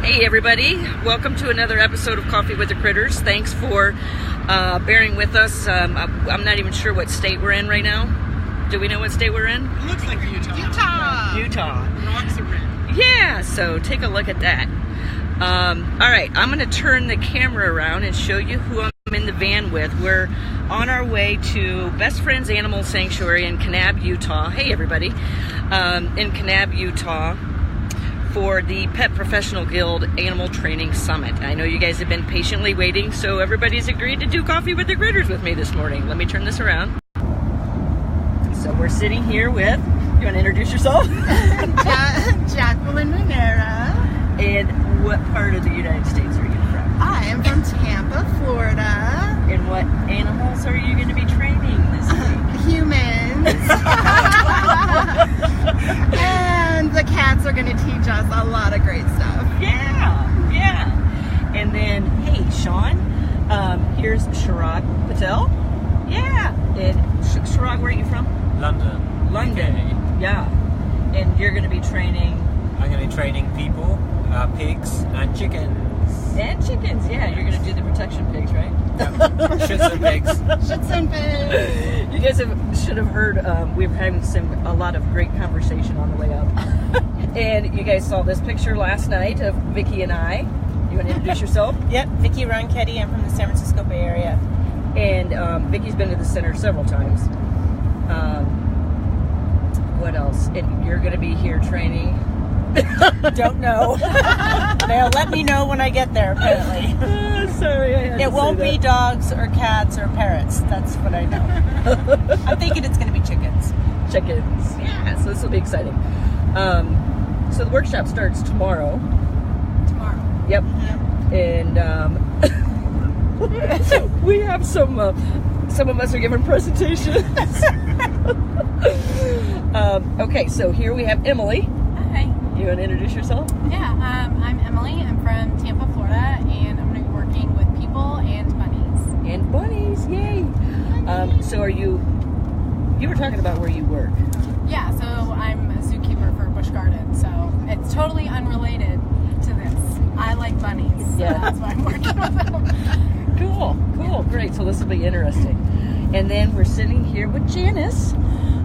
Hey everybody, welcome to another episode of Coffee with the Critters. Thanks for bearing with us. I'm not even sure what state we're in right now. Do we know what state we're in? It looks like Utah. Utah. Rocks are red. Yeah, so take a look at that. Alright, I'm going to turn the camera around and show you who I'm in the van with. We're on our way to Best Friends Animal Sanctuary in Kanab, Utah. Hey everybody. In Kanab, Utah, for the Pet Professional Guild Animal Training Summit. I know you guys have been patiently waiting, so everybody's agreed to do Coffee with the Critters with me this morning. Let me turn this around. So we're sitting here with, you want to introduce yourself? Jacqueline Monera. And what part of the United States are you from? I am from Tampa, Florida. And what animals are you going to be training this week? Humans. And the cats are going to teach us a lot of great stuff. Yeah. And then, hey, Sean, here's Sharad Patel. Yeah. And Sharad, where are you from? London. Okay. Yeah. And you're going to be training? I'm going to be training people, pigs, and chickens. And chickens, yeah. You're going to do the protection pigs, right? Yep. Shits and pigs. Shits and pigs. You guys should have heard, we were having a lot of great conversation on the way up. And you guys saw this picture last night of Vicky and I. You want to introduce yourself? Yep, Vicky Ronchetti. I'm from the San Francisco Bay Area. And Vicky's been to the center several times. What else? And you're going to be here training? Don't know. They'll let me know when I get there, apparently. Sorry, I had to It won't say be that. dogs or cats or parrots. That's what I know. I'm thinking it's going to be chickens. Chickens. Yeah, so this will be exciting. So the workshop starts tomorrow. Yep. And we have some of us are giving presentations. Okay, so here we have Emily. Hi. You want to introduce yourself? Yeah, I'm Emily. I'm from Tampa, Florida, and I'm going to be working with people and bunnies. And bunnies, yay! So you were talking about where you work. Yeah, so I'm a zookeeper for Busch Gardens, so it's totally unrelated to this. I like bunnies, so Yeah. that's why I'm working with them. Cool, great. So this will be interesting. And then we're sitting here with Janice.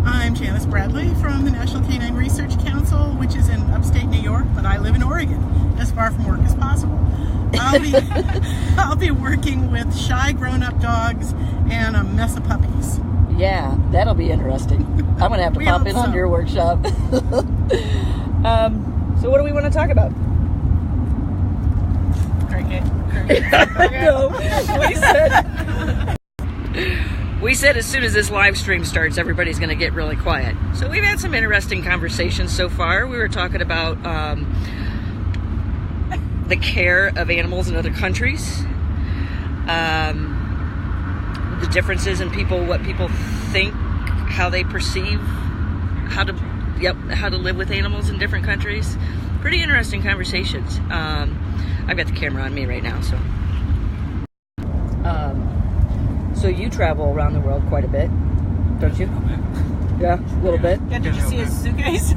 I'm Janice Bradley from the National Canine Research Council, which is in upstate New York, but I live in Oregon, as far from work as possible. I'll be working with shy grown-up dogs and a mess of puppies. Yeah, that'll be interesting. I'm going to have to We pop hope in on so. your workshop. So what do we want to talk about? Cricket. No, we said as soon as this live stream starts, everybody's going to get really quiet. So we've had some interesting conversations so far. We were talking about the care of animals in other countries, the differences in what people think, how they perceive, how to live with animals in different countries. Pretty interesting conversations. I've got the camera on me right now, so. So you travel around the world quite a bit, don't you? Yeah, a little bit. Yeah, did you see his suitcase?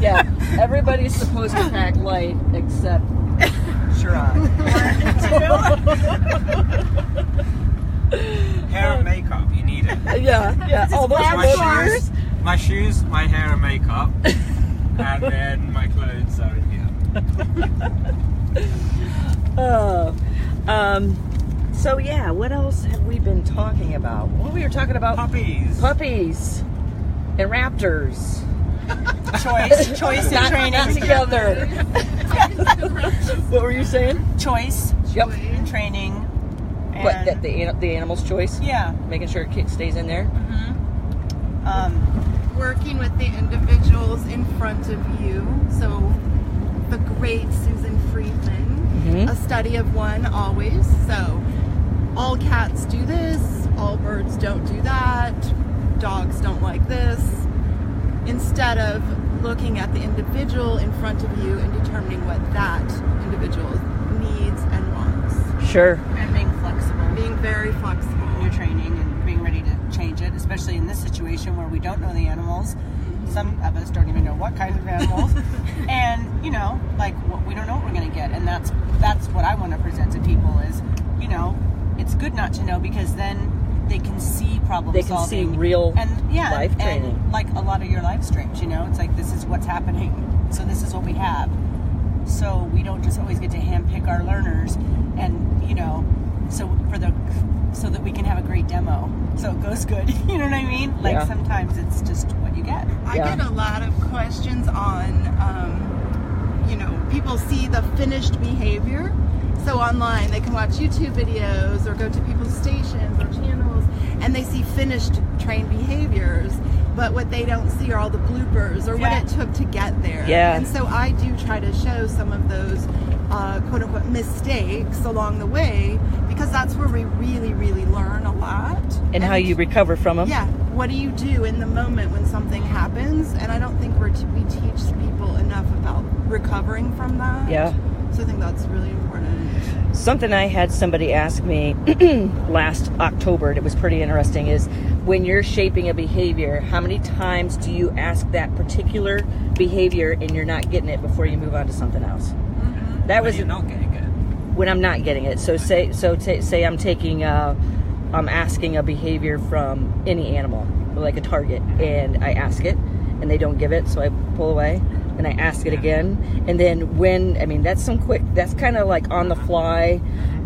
Yeah, everybody's supposed to pack light except Sharad. Hair and makeup, you need it. Yeah. Oh, those are yours? My shoes, my hair and makeup, and then my clothes are in here. So yeah, what else have we been talking about? Well, we were talking about Puppies. and raptors. Choice in training. Not together. What were you saying? Choice Yep. in training. And What, that the animal's choice? Yeah. Making sure it stays in there? Working with the individuals in front of you. So the great Susan Friedman, a study of one always. So all cats do this, all birds don't do that, dogs don't like this. Instead of looking at the individual in front of you and determining what that individual needs and wants. Sure. And being flexible. Being very flexible. In your training and being ready to change it, especially in this situation where we don't know the animals. Some of us don't even know what kind of animals. And, you know, like, we don't know what we're going to get. And that's what I want to present to people is, you know, it's good not to know, because then they can see problem They can solving. see real and life training. And like a lot of your live streams, you know, it's like, this is what's happening. So this is what we have. So we don't just always get to handpick our learners, and, you know, so that we can have a great demo. So it goes good. You know what I mean? Like sometimes it's just what you get. I get a lot of questions on, you know, people see the finished behavior. So online, they can watch YouTube videos or go to people's stations or channels, and they see finished trained behaviors. But what they don't see are all the bloopers or what it took to get there. Yeah. And so I do try to show some of those quote unquote mistakes along the way, because that's where we really, really learn a lot. And how you recover from them. Yeah. What do you do in the moment when something happens? And I don't think we teach people enough about recovering from that. Yeah. So I think that's really important. Something I had somebody ask me last October, and it was pretty interesting, is when you're shaping a behavior, how many times do you ask that particular behavior and you're not getting it before you move on to something else? Mm-hmm. That was You're not getting it. when I'm not getting it. So say I'm taking I'm asking a behavior from any animal, like a target, and I ask it and they don't give it, so I pull away and I ask it again. And then that's kind of like on the fly,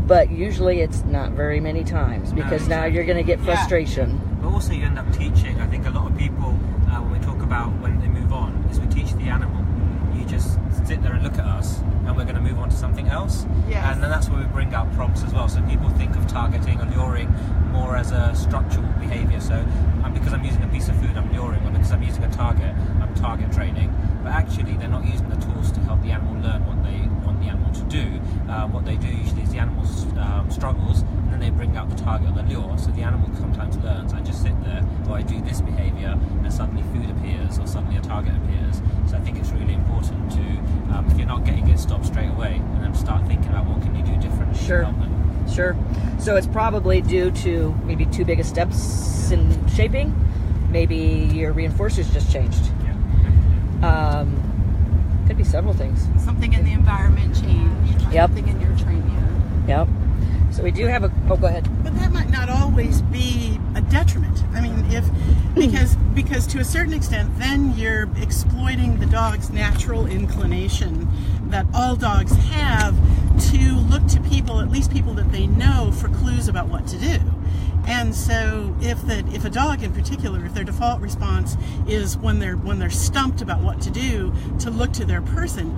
but usually it's not very many times, because now you're going to get frustration. But also you end up teaching. I think a lot of people, when we talk about when they move on, is we teach the animal. You just sit there and look at us, and we're going to move on to something else. Yes. And then that's where we bring out prompts as well. So people think of targeting and luring more as a structural behaviour. So because I'm using a piece of food, I'm luring, or because I'm using a target, I'm target training. But actually, they're not using the tools to help the animal learn what they want the animal to do. What they do usually is the animal struggles, and then they bring out the target or the lure. So the animal sometimes learns, I just sit there, or I do this behaviour, and suddenly food appears, or suddenly a target appears. So I think it's really important to, if you're not getting it, stop straight away, and then start thinking about what can you do differently to help them. Sure. So it's probably due to maybe too big of steps in shaping. Maybe your reinforcers just changed. Could be several things. Something in the environment changed. Yep. Something in your training. Yep. So we do have go ahead. But that might not always be a detriment. I mean, because to a certain extent, then you're exploiting the dog's natural inclination that all dogs have to look to people, at least people that they know, for clues about what to do. And so if a dog in particular, if their default response is when they're stumped about what to do, to look to their person,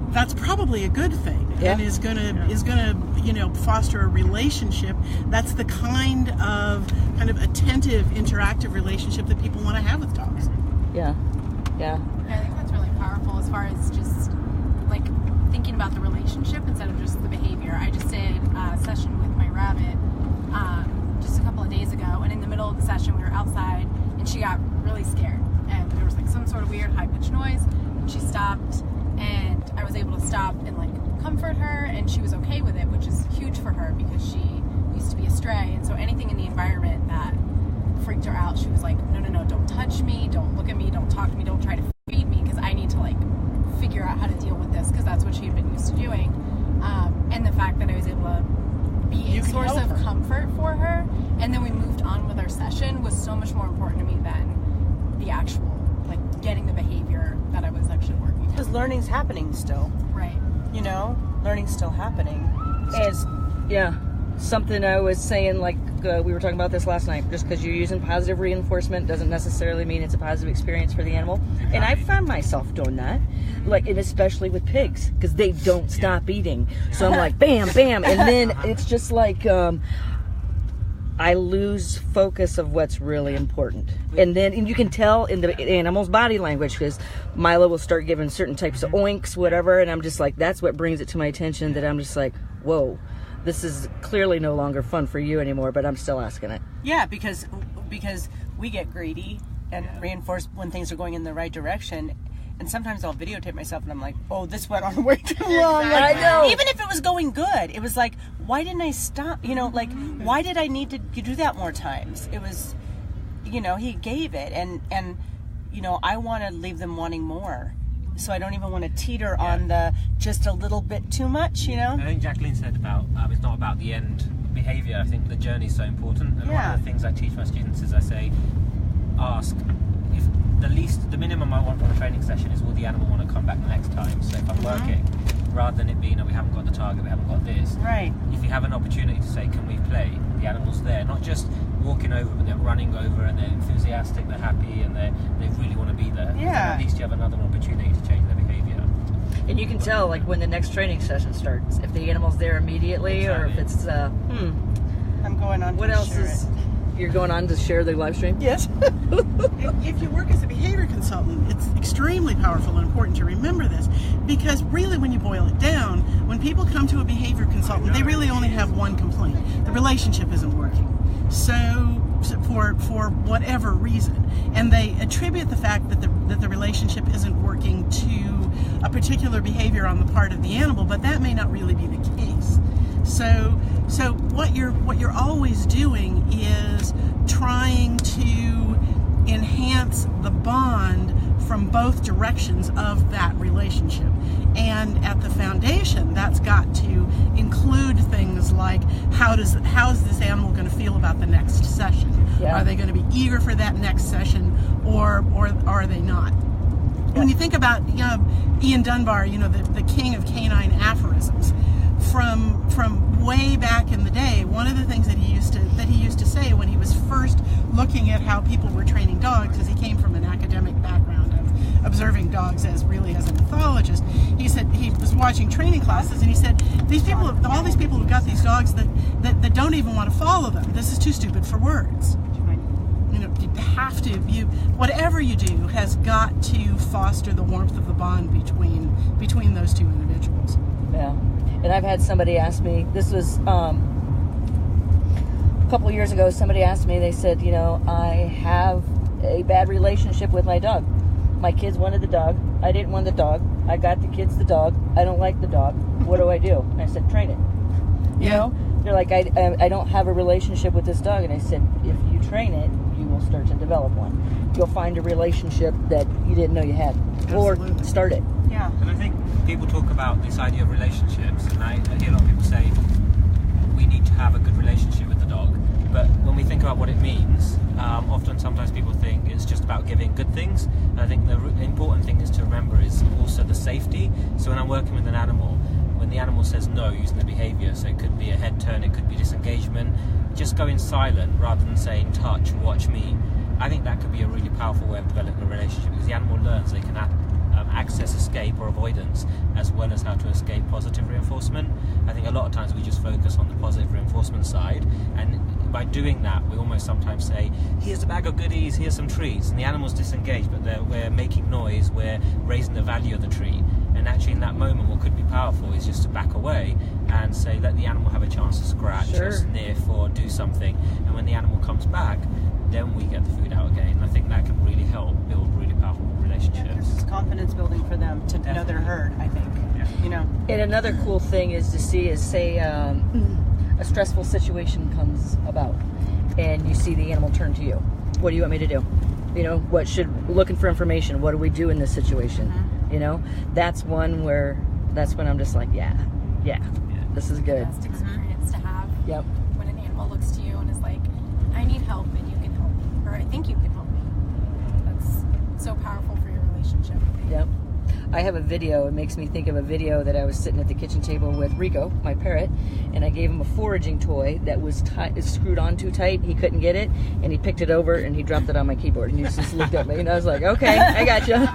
that's probably a good thing, and is gonna foster a relationship. That's the kind of attentive, interactive relationship that people want to have with dogs. Yeah. I think that's really powerful as far as just like thinking about the relationship instead of just the behavior. I just did a session with my rabbit just a couple of days ago, and in the middle of the session we were outside and she got really scared, and there was like some sort of weird high-pitched noise, and she stopped, and I was able to stop and like comfort her, and she was okay with it, which is huge for her because she used to be a stray, and so anything in the environment that freaked her out, she was like, no, don't touch me, don't look at me, don't talk to me, don't try to feed me, because I need to like figure out how to deal with this, because that's what she had been used to doing. And the fact that I was able to be a source of comfort for her, and then we moved on with our session, was so much more important to me than the actual like getting the behavior that I was actually working on. Because learning's happening still. Right. You know, learning's still happening. Something I was saying, like we were talking about this last night, just because you're using positive reinforcement doesn't necessarily mean it's a positive experience for the animal. And I found myself doing that, like, and especially with pigs, because they don't stop eating. So I'm like, bam, bam, and then it's just like I lose focus of what's really important. And then you can tell in the animal's body language, because Milo will start giving certain types of oinks, whatever, and I'm just like, that's what brings it to my attention, that I'm just like, whoa, this is clearly no longer fun for you anymore, but I'm still asking it. Yeah, because we get greedy and reinforce when things are going in the right direction. And sometimes I'll videotape myself and I'm like, oh, this went on way too long. Like, I know. Even if it was going good, it was like, why didn't I stop? You know, like, why did I need to do that more times? It was, you know, he gave it. And you know, I want to leave them wanting more. so I don't even want to teeter on the just a little bit too much, you know? I think Jacqueline said about it's not about the end behaviour. I think the journey is so important. And one of the things I teach my students is I say, ask if the minimum I want from a training session is will the animal want to come back the next time. So if I'm working, rather than it being we haven't got the target, we haven't got this. Right. If you have an opportunity to say, can we play? The animal's there, not just walking over, but they're running over and they're enthusiastic, they're happy, and they really want to be there. Yeah. At least you have another opportunity to change their behaviour. And you can tell, like, when the next training session starts, if the animal's there immediately, or if it's, I'm going on what to else share is, it. you're going on to share the live stream? Yes. If you work as a behavior consultant, it's extremely powerful and important to remember this, because really when you boil it down, when people come to a behavior consultant, they really only have one complaint. The relationship isn't working. So for whatever reason, and they attribute the fact that the relationship isn't working to a particular behavior on the part of the animal, but that may not really be the case. So what you're always doing is trying to enhance the bond from both directions of that relationship. And at the foundation, that's got to include things like how is this animal going to feel about the next session? Yeah. Are they going to be eager for that next session, or are they not? When you think about Ian Dunbar, the king of canine aphorisms, from way back in the day, one of the things that he used to say when he was first looking at how people were training dogs, because he came from an academic background of observing dogs as an ethologist, he said he was watching training classes and he said, all these people who've got these dogs that don't even want to follow them, this is too stupid for words. You have to, whatever you do has got to foster the warmth of the bond between those two individuals. Yeah. And I've had somebody ask me, this was a couple of years ago, somebody asked me, they said, I have a bad relationship with my dog. My kids wanted the dog. I didn't want the dog. I got the kids the dog. I don't like the dog. What do I do? And I said, train it. You know? They're like, I don't have a relationship with this dog. And I said, if you train it, you will start to develop one. You'll find a relationship that you didn't know you had. Absolutely. Or start it. Yeah. And I think people talk about this idea of relationships, and I hear a lot of people say we need to have a good relationship with the dog. But when we think about what it means, sometimes people think it's just about giving good things. And I think the important thing is to remember is also the safety. So when I'm working with an animal, when the animal says no using the behaviour, so it could be a head turn, it could be disengagement, just going silent rather than saying touch, watch me. I think that could be a really powerful way of developing a relationship, because the animal learns they can access escape or avoidance as well as how to escape positive reinforcement. I think a lot of times we just focus on the positive reinforcement side, and by doing that we almost sometimes say, here's a bag of goodies, here's some treats, and the animal's disengaged, but we're making noise, we're raising the value of the treat. And actually in that moment what could be powerful is just to back away and say, let the animal have a chance to scratch or sniff or do something, and when the animal comes back, then we get the food out again. And I think that can really help build really powerful relationships. It's confidence building for them to know they're heard, I think. Yeah. And another cool thing is to see is, say, a stressful situation comes about and you see the animal turn to you. What do you want me to do? Looking for information. What do we do in this situation? That's when I'm just like, yeah, this is good. Best experience to have. Yep. When an animal looks to you and is like, I need help and you can help me, or I think you can help me. That's so powerful for your relationship. Yep. I have a video. It makes me think of a video that I was sitting at the kitchen table with Rico, my parrot, and I gave him a foraging toy that was screwed on too tight. He couldn't get it, and he picked it over and he dropped it on my keyboard. And he just looked at me, and I was like, "Okay, I got you."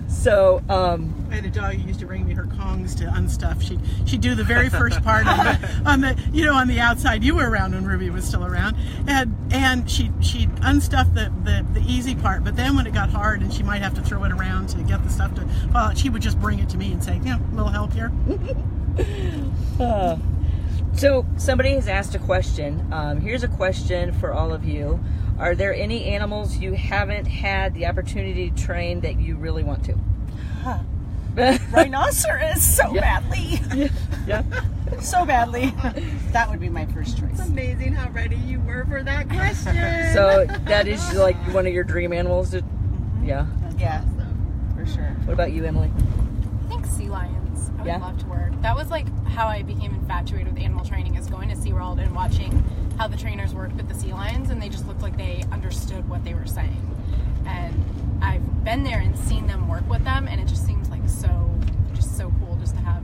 So, I had a dog who used to bring me her Kongs to unstuff. She'd do the very first part on the outside. You were around when Ruby was still around, and she'd unstuff the easy part. But then when it got hard and she might have to throw it around to get the stuff to fall out, she would just bring it to me and say, a little help here. So somebody has asked a question. Here's a question for all of you. Are there any animals you haven't had the opportunity to train that you really want to? Rhinoceros, so badly. Yeah. So badly. That would be my first choice. It's amazing how ready you were for that question. So that is like one of your dream animals? Yeah, Yeah, for sure. what about you, Emily? I think sea lions. I would Yeah? love to work. That was like how I became infatuated with animal training, is going to SeaWorld and watching how the trainers worked with the sea lions, and they just looked like they understood what they were saying. And I've been there and seen them work with them, and it just seems like so cool just to have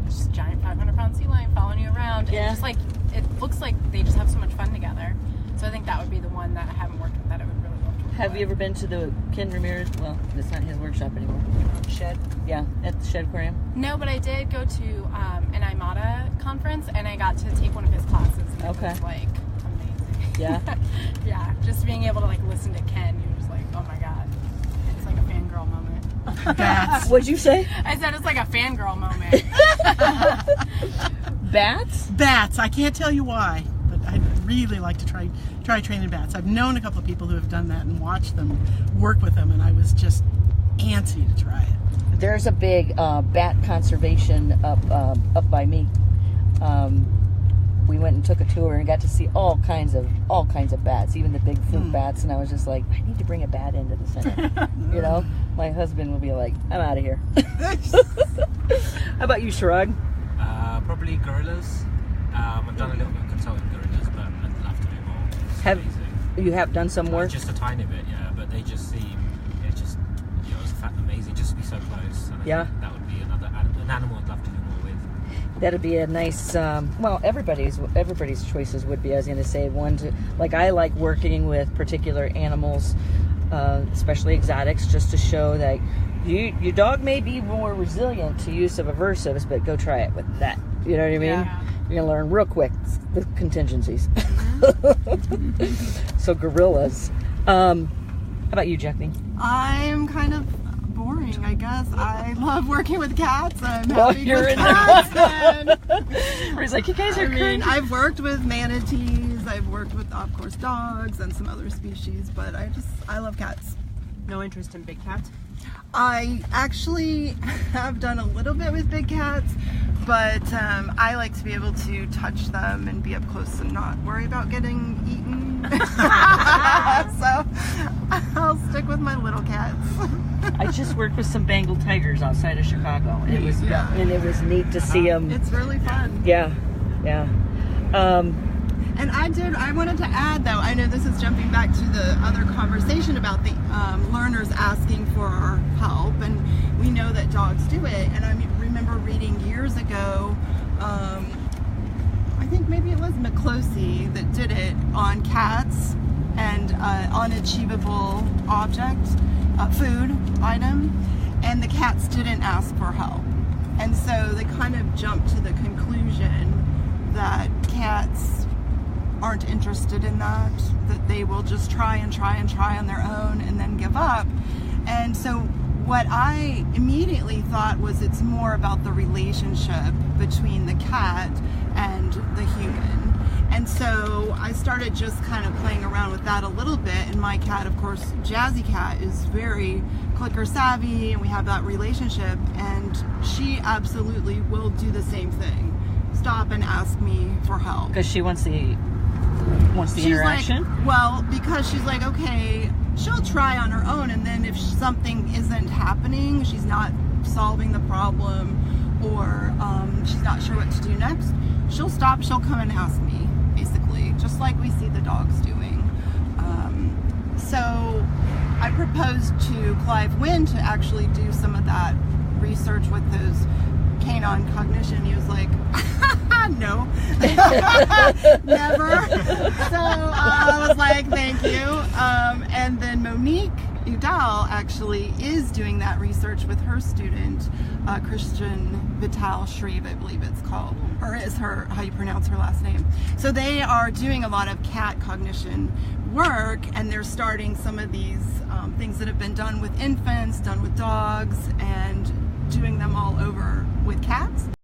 just a giant 500-pound sea lion following you around. Yeah. And just like, it looks like they just have so much fun together. So I think that would be the one that I haven't worked with that I would really love to work Have with. you ever been to the Ken Ramirez? Well, it's not his workshop anymore. Shed. Yeah, at the Shed Aquarium. No, but I did go to an IMATA conference, and I got to take one of his classes, and Okay. it was like amazing. Yeah. Yeah, just being able to like listen to Ken, you're just like, oh my god, it's like a fangirl moment. Bats. What'd you say? I said it's like a fangirl moment. Bats? Bats. I can't tell you why, but I'd really like to try training bats. I've known a couple of people who have done that and watched them work with them, and I was just antsy to try it. There's a big bat conservation up by me. We went and took a tour and got to see all kinds of bats, even the big fruit bats. And I was just like, I need to bring a bat into the center. You know, my husband will be like, I'm out of here. How about you, Sharag? Probably gorillas. I've done a little bit of consulting gorillas, but I'd love to do more. It's Have amazing. you have done some work? Just a tiny bit, yeah. But they just seem, it's just, it's amazing just to be so close. And I think that would be an animal I'd love to do more with. That'd be a nice. Well, everybody's choices would be. I was going to say one to like. I like working with particular animals, especially exotics, just to show that your dog may be more resilient to use of aversives, but go try it with that. You know what I mean? Yeah. You're gonna learn real quick the contingencies. So gorillas. How about you, Jackie? I'm kind of boring, I guess. I love working with cats. I'm Well, happy you're with in cats. And, He's like, you guys are I mean, crazy. I've worked with manatees. I've worked with, of course, dogs and some other species. But I love cats. No interest in big cats? I actually have done a little bit with big cats, but I like to be able to touch them and be up close and not worry about getting eaten. So I'll stick with my little cats. I just worked with some Bengal tigers outside of Chicago, and it was neat to see them. It's really fun. Yeah. And I wanted to add, though, I know this is jumping back to the other conversation about the learners asking for our help, and we know that dogs do it. And I remember reading years ago, I think maybe it was McCloskey that did it on cats and unachievable object, food item, and the cats didn't ask for help. And so they kind of jumped to the conclusion that cats aren't interested in that they will just try and try and try on their own and then give up. And so what I immediately thought was it's more about the relationship between the cat and the human. And so I started just kind of playing around with that a little bit. And my cat, of course, Jazzy Cat, is very clicker savvy, and we have that relationship. And she absolutely will do the same thing. Stop and ask me for help. Because she wants the She's interaction. like, well, because she's like, okay, she'll try on her own, and then if something isn't happening, she's not solving the problem, or she's not sure what to do next, she'll stop, she'll come and ask me, basically, just like we see the dogs doing. So I proposed to Clive Wynn to actually do some of that research with those canine cognition. He was like, no, never. So I was like, thank you. And then Monique Udall actually is doing that research with her student, Christian Vital Shreve, I believe it's called, or is her, how you pronounce her last name. So they are doing a lot of cat cognition work, and they're starting some of these things that have been done with infants, done with dogs, and doing them all over with cats.